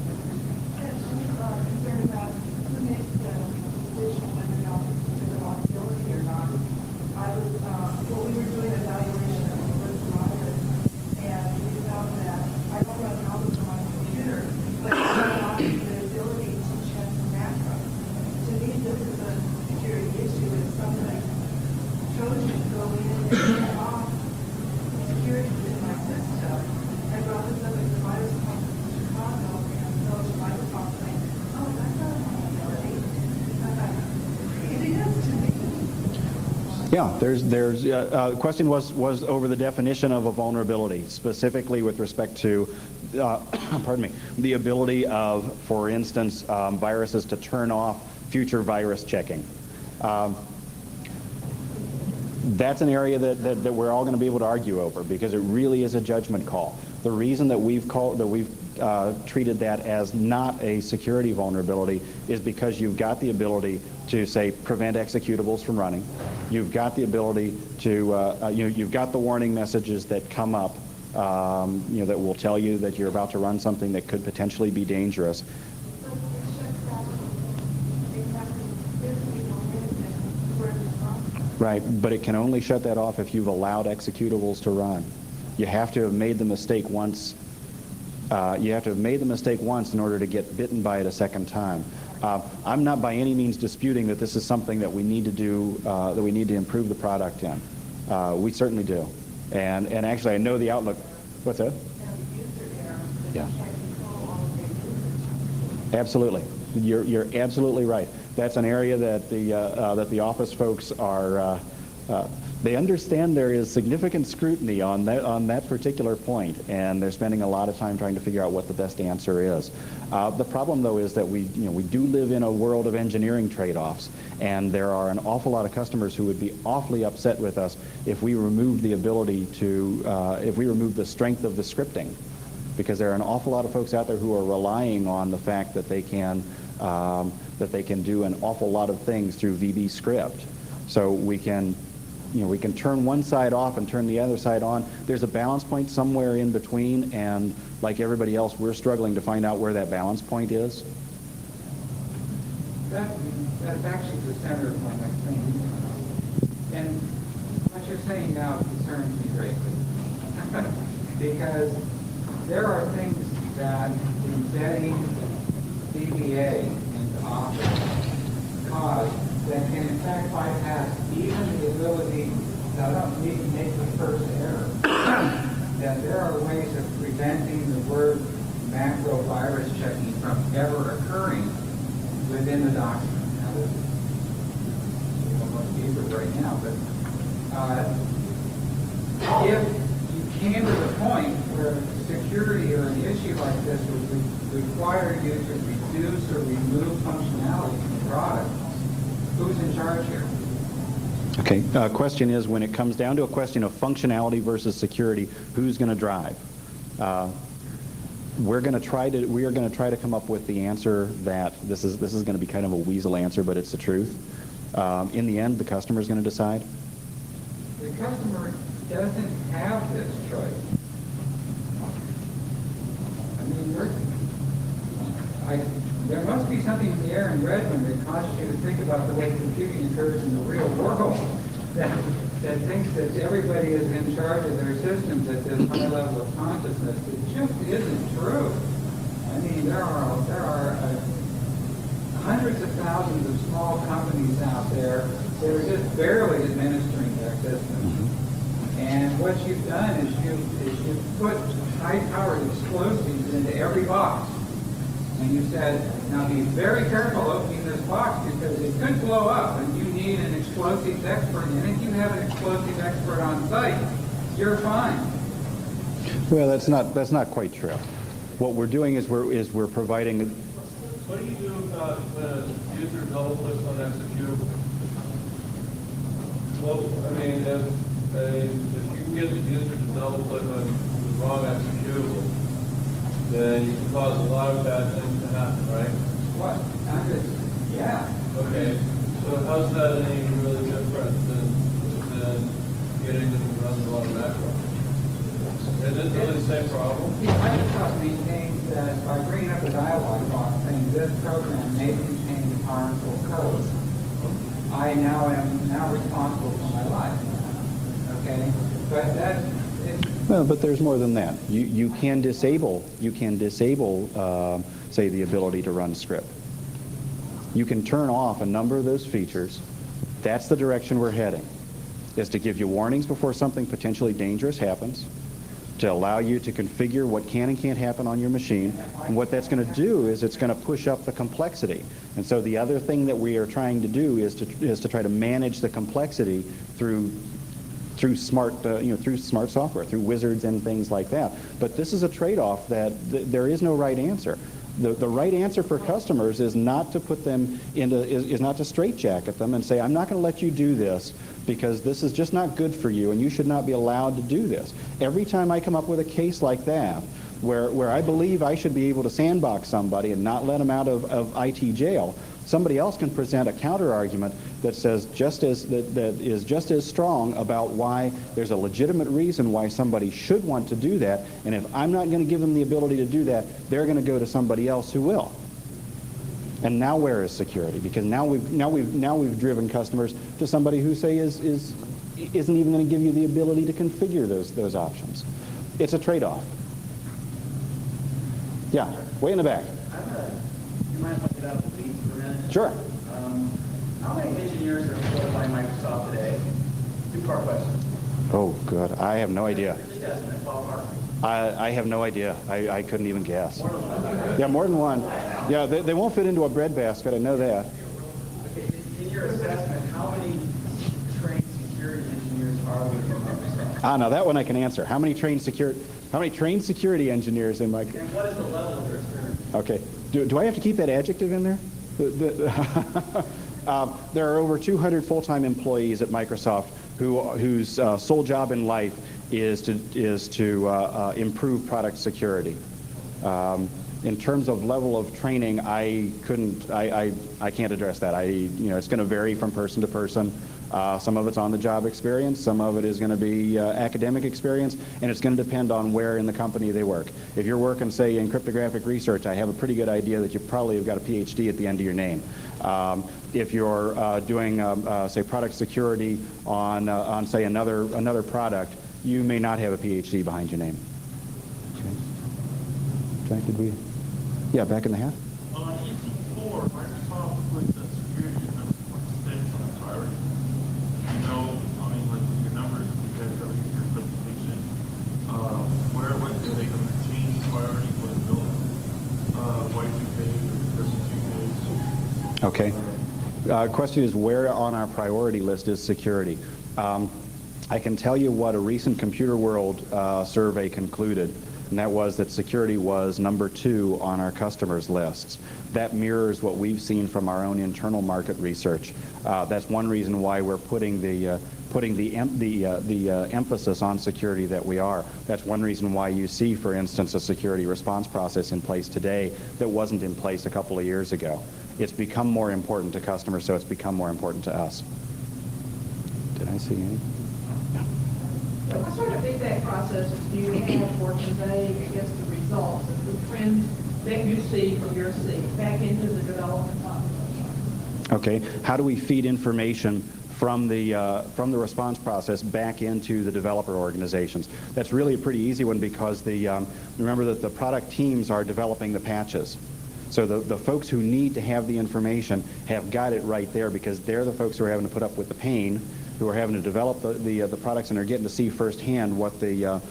What we were doing evaluation of the first virus, and we found that I don't run Culp on my computer, but I have the ability to check the macro. To me, this is a security issue. It's something Trojan go in and turn off security in my system. I brought this up at the virus conference in Chicago, and so the virus conference saying, "Oh, that's not a vulnerability." I thought, it is to me. Yeah, the question was over the definition of a vulnerability, specifically with respect to, pardon me, the ability of, for instance, viruses to turn off future virus checking. That's an area that we're all going to be able to argue over, because it really is a judgment call. The reason that we've treated that as not a security vulnerability is because you've got the ability to, say, prevent executables from running. You've got the ability to, you've got the warning messages that come up, that will tell you that you're about to run something that could potentially be dangerous. Right, but it can only shut that off if you've allowed executables to run. You have to have made the mistake once. You have to have made the mistake once in order to get bitten by it a second time. I'm not by any means disputing that this is something that we need to do, that we need to improve the product in. We certainly do. And actually, I know the outlook. What's that? Yeah. Absolutely. You're absolutely right. That's an area that the office folks are. They understand there is significant scrutiny on that particular point, and they're spending a lot of time trying to figure out what the best answer is. The problem, though, is that we do live in a world of engineering trade-offs, and there are an awful lot of customers who would be awfully upset with us if we removed the ability to, if we removed the strength of the scripting, because there are an awful lot of folks out there who are relying on the fact that they can do an awful lot of things through VB script. So we can turn one side off and turn the other side on. There's a balance point somewhere in between, and like everybody else, we're struggling to find out where that balance point is. That's actually the center of my next thing. And what you're saying now concerns me greatly. Because there are things that embedding DBA into Office cause that can in fact bypass even the ability, I don't need to make the first error, that there are ways of preventing the word macro virus checking from ever occurring within the document. Now, this is almost deeper right now, but if you came to the point where security or an issue like this would require you to reduce or remove functionality from the product, who's in charge here? Okay. Question is, when it comes down to a question of functionality versus security, who's going to drive? We are going to try to come up with the answer that this is going to be kind of a weasel answer, but it's the truth. In the end, the customer is going to decide. The customer doesn't have this choice. I mean, there must be something in the air in Redmond that causes you to think about the way computing occurs in the real world, that thinks that everybody is in charge of their systems at this high level of consciousness. It just isn't true. I mean, there are hundreds of thousands of small companies out there that are just barely administering their systems. And what you've done is you've put high-powered explosives into every box. And you said, now be very careful opening this box because it could blow up and you need an explosives expert. And if you have an explosives expert on site, you're fine. Well, that's not quite true. What we're doing is we're providing. What do you do about when a user double clicks on executable? Well, I mean, if you can get the user to double click on the wrong executable, then you can cause a lot of bad things to happen, right? What? Yeah. Okay, so how's that any really different than getting them to run a lot of macro? Is it really the same problem? See, Microsoft maintains that by bringing up a dialog box saying this program may contain harmful code, I now am responsible for my life. Okay? But that is... Well, but there's more than that. You can disable, say, the ability to run script. You can turn off a number of those features. That's the direction we're heading, is to give you warnings before something potentially dangerous happens, to allow you to configure what can and can't happen on your machine. And what that's going to do is it's going to push up the complexity. And so the other thing that we are trying to do is to try to manage the complexity through smart software, through wizards and things like that. But this is a trade-off that there is no right answer. The right answer for customers is not to put them is not to straitjacket them and say, I'm not going to let you do this because this is just not good for you and you should not be allowed to do this. Every time I come up with a case like that, where I believe I should be able to sandbox somebody and not let them out of IT jail, somebody else can present a counter argument that says that is just as strong about why there's a legitimate reason why somebody should want to do that, and if I'm not going to give them the ability to do that, they're going to go to somebody else who will. And now where is security? Because now we've driven customers to somebody who say isn't even going to give you the ability to configure those options. It's a trade-off. Yeah, way in the back. You mind if I get out of the weeds for a minute? Sure. How many engineers are employed by Microsoft today? Two-part question. Oh, good. I have no idea. Just estimate, ballpark. I have no idea. I couldn't even guess. More than one. Yeah, more than one. Yeah, they won't fit into a breadbasket. I know that. Okay, in your assessment, how many trained security engineers are we from Microsoft? Now that one I can answer. How many trained security engineers in my? And what is the level of their experience? Okay. Do I have to keep that adjective in there? There are over 200 full-time employees at Microsoft whose sole job in life is to improve product security. In terms of level of training, I can't address that. It's going to vary from person to person. Some of it's on-the-job experience, some of it is going to be academic experience, and it's going to depend on where in the company they work. If you're working, say, in cryptographic research, I have a pretty good idea that you probably have got a PhD at the end of your name. If you're doing, say, product security on say, another product, you may not have a PhD behind your name. Okay. Did we? Yeah, back in the half. On EC4, Microsoft puts the security stakes on the priority. Your numbers, you guys have your presentation. Where do they change priority for the building? Y2K versus 2K? Okay. Question is, where on our priority list is security? I can tell you what a recent Computer World survey concluded, and that was that security was number 2 on our customers' lists. That mirrors what we've seen from our own internal market research. That's one reason why we're putting the emphasis on security that we are. That's one reason why you see, for instance, a security response process in place today that wasn't in place a couple of years ago. It's become more important to customers, so it's become more important to us. Did I see any? What sort of feedback process do you have for conveying, I guess, the results of the trends that you see from your seat back into the development process? Okay. How do we feed information from the response process back into the developer organizations? That's really a pretty easy one because remember that the product teams are developing the patches. So the folks who need to have the information have got it right there because they're the folks who are having to put up with the pain, who are having to develop the products, and are getting to see firsthand what the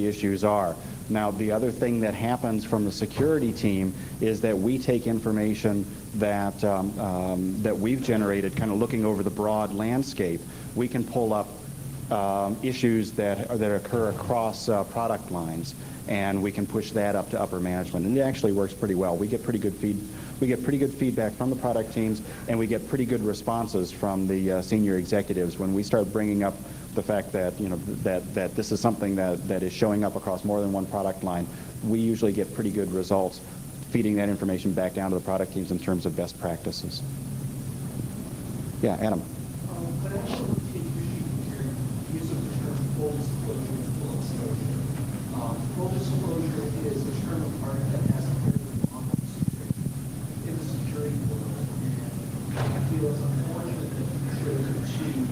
issues are. Now, the other thing that happens from the security team is that we take information that that we've generated, kind of looking over the broad landscape. We can pull up issues that occur across product lines, and we can push that up to upper management. And it actually works pretty well. We get pretty good feedback from the product teams, and we get pretty good responses from the senior executives when we start bringing up the fact that that this is something that is showing up across more than one product line. we usually get pretty good results feeding that information back down to the product teams in terms of best practices. Yeah, Adam. But I also want to take issue with your use of the term full disclosure and full exposure. Full disclosure is a term of art that has a very common security in the security world. And I feel it's unfortunate that you chose to use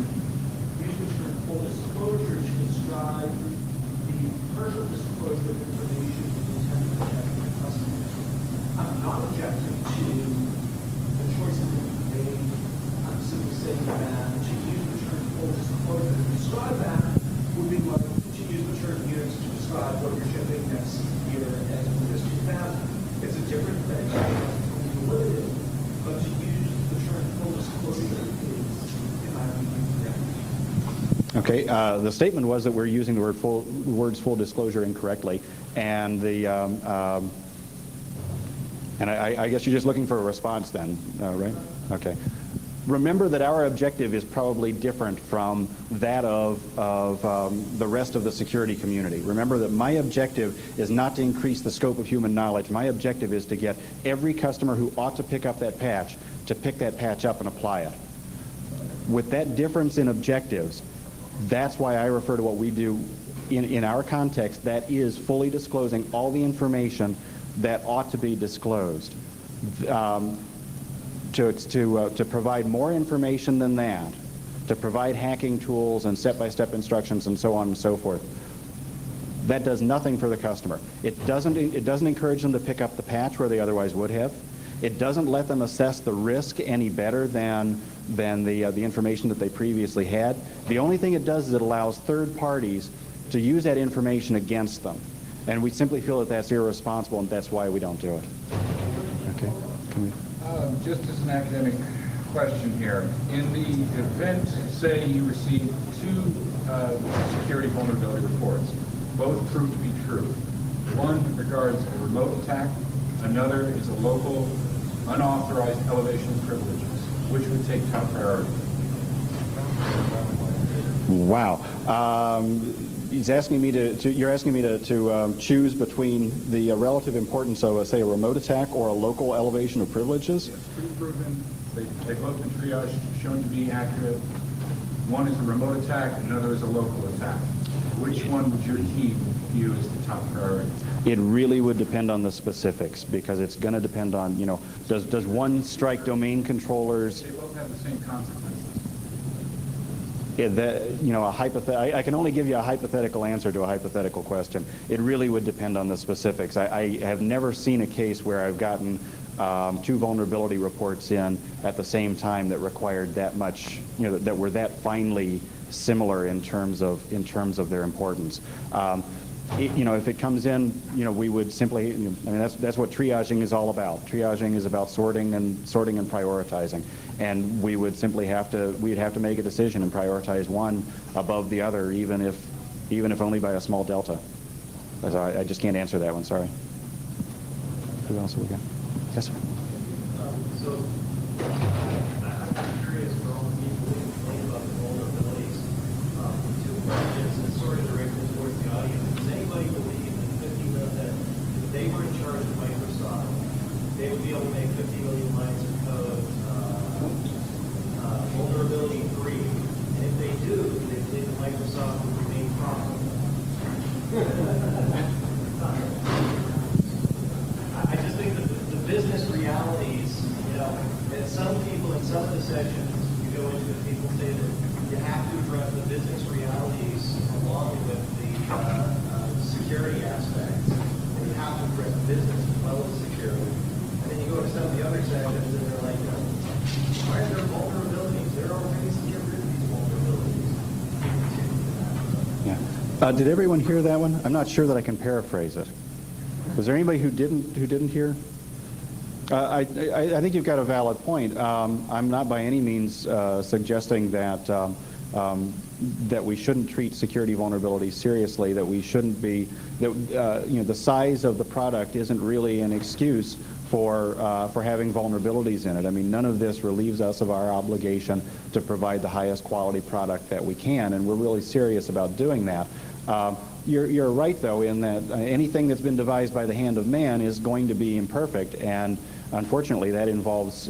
the term full disclosure to describe the partial disclosure of information with the intent to protect your customers. I'm not objecting to the choices that you made. I'm simply saying that to use the term full disclosure to describe that would be like to use the term units to describe what you're shipping next year as just 2,000. It's a different thing. It's limited, but to use the term full disclosure is, in my opinion, correct. Okay, the statement was that we're using the words full disclosure incorrectly, and I guess you're just looking for a response then, right? Okay. Remember that our objective is probably different from that of the rest of the security community. Remember that my objective is not to increase the scope of human knowledge. My objective is to get every customer who ought to pick up that patch to pick that patch up and apply it. With that difference in objectives, that's why I refer to what we do in our context, that is fully disclosing all the information that ought to be disclosed. To provide more information than that, to provide hacking tools and step-by-step instructions and so on and so forth, that does nothing for the customer. It doesn't encourage them to pick up the patch where they otherwise would have. It doesn't let them assess the risk any better than the information that they previously had. The only thing it does is it allows third parties to use that information against them. And we simply feel that that's irresponsible, and that's why we don't do it. Okay. Can we? Just as an academic question here, in the event, say you received two security vulnerability reports, both proved to be true. One regards a remote attack, another is a local unauthorized elevation of privileges. Which would take top priority? Wow. He's asking me you're asking me to choose between the relative importance of, say, a remote attack or a local elevation of privileges? Yes, proven. They both been triaged, shown to be accurate. One is a remote attack, another is a local attack. Which one would your team view as the top priority? It really would depend on the specifics, because it's going to depend on, does one strike domain controllers? They both have the same consequences. I can only give you a hypothetical answer to a hypothetical question. It really would depend on the specifics. I have never seen a case where I've gotten two vulnerability reports in at the same time that required that much, that were that finely similar in terms of their importance. If it comes in, we would simply, that's what triaging is all about. Triaging is about sorting and prioritizing. And we would simply have to make a decision and prioritize one above the other, even if only by a small delta. I just can't answer that one, sorry. Who else have we got? Yes, sir. So I'm curious for all the people who complain about the vulnerabilities. Two questions and sort of directed towards the audience. Does anybody believe that if they were in charge of Microsoft, they would be able to make 50 million lines of code vulnerability free? And if they do believe that Microsoft would remain profitable? I just think that the business realities, and some people in some of the sessions you go into, people say that you have to address the business realities along with the security aspects, and you have to address business as well as security. And then you go to some of the other sessions and they're like, why are there vulnerabilities? There are ways to get rid of these vulnerabilities. Yeah. Did everyone hear that one? I'm not sure that I can paraphrase it. Was there anybody who didn't hear? I think you've got a valid point. I'm not by any means suggesting that that we shouldn't treat security vulnerabilities seriously. That we shouldn't be. The size of the product isn't really an excuse for having vulnerabilities in it. I mean, none of this relieves us of our obligation to provide the highest quality product that we can, and we're really serious about doing that. You're right, though, in that anything that's been devised by the hand of man is going to be imperfect, and unfortunately, that involves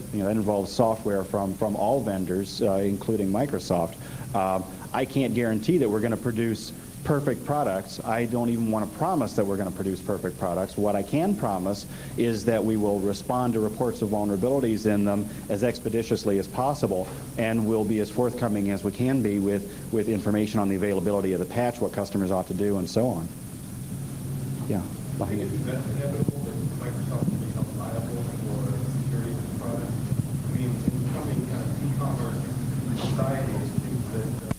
software from all vendors, including Microsoft. I can't guarantee that we're going to produce perfect products. I don't even want to promise that we're going to produce perfect products. What I can promise is that we will respond to reports of vulnerabilities in them as expeditiously as possible, and we'll be as forthcoming as we can be with information on the availability of the patch, what customers ought to do, and so on. Yeah. I think it's inevitable that Microsoft will become viable for security products. I mean, in becoming kind of e-commerce society, it seems that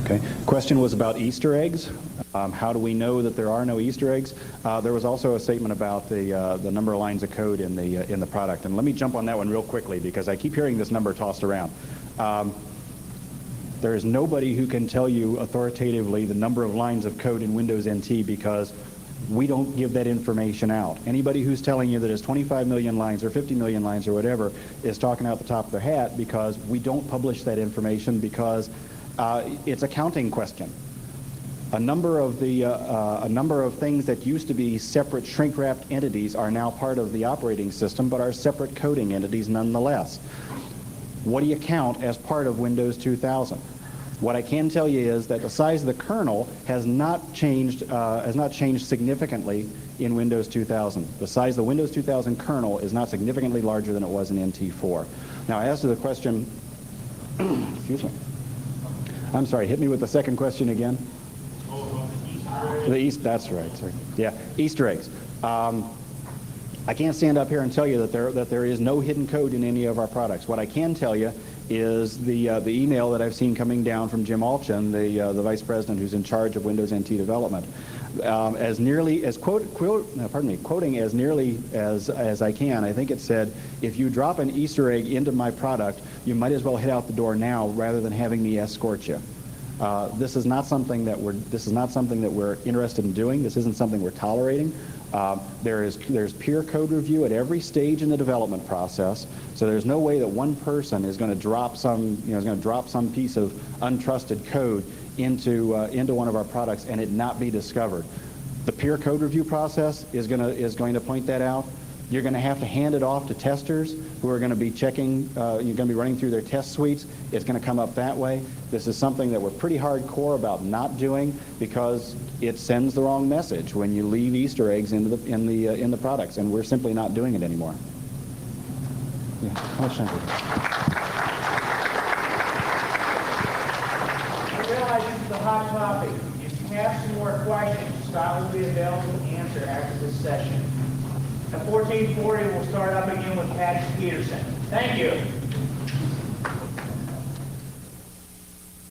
Okay. Question was about Easter eggs. How do we know that there are no Easter eggs? There was also a statement about the number of lines of code in the product, and let me jump on that one real quickly because I keep hearing this number tossed around. There is nobody who can tell you authoritatively the number of lines of code in Windows NT because we don't give that information out. Anybody who's telling you that it's 25 million lines or 50 million lines or whatever is talking out the top of their hat because we don't publish that information because it's a counting question. A number of things that used to be separate shrink-wrapped entities are now part of the operating system, but are separate coding entities nonetheless. What do you count as part of Windows 2000? What I can tell you is that the size of the kernel has not changed significantly in Windows 2000. The size of the Windows 2000 kernel is not significantly larger than it was in NT4. Now, as to the question, excuse me. I'm sorry, hit me with the second question again. That's right, sorry. Yeah, Easter eggs. I can't stand up here and tell you that there is no hidden code in any of our products. What I can tell you is the email that I've seen coming down from Jim Alchin, the vice president who's in charge of Windows NT development. As nearly as quoting as nearly as I can, I think it said, if you drop an Easter egg into my product, you might as well head out the door now rather than having me escort you. This is not something that we're interested in doing. This isn't something we're tolerating. There's peer code review at every stage in the development process. So there's no way that one person is going to drop some piece of untrusted code into one of our products and it not be discovered. The peer code review process is going to point that out. You're going to have to hand it off to testers who are going to be checking, you're going to be running through their test suites. It's going to come up that way. This is something that we're pretty hardcore about not doing because it sends the wrong message when you leave Easter eggs in the products, and we're simply not doing it anymore. Yeah, how much time do we have? I realize this is a hot topic. If you have some more questions, Scott will be available to answer after this session. At 1440, we'll start up again with Patrick Peterson. Thank you.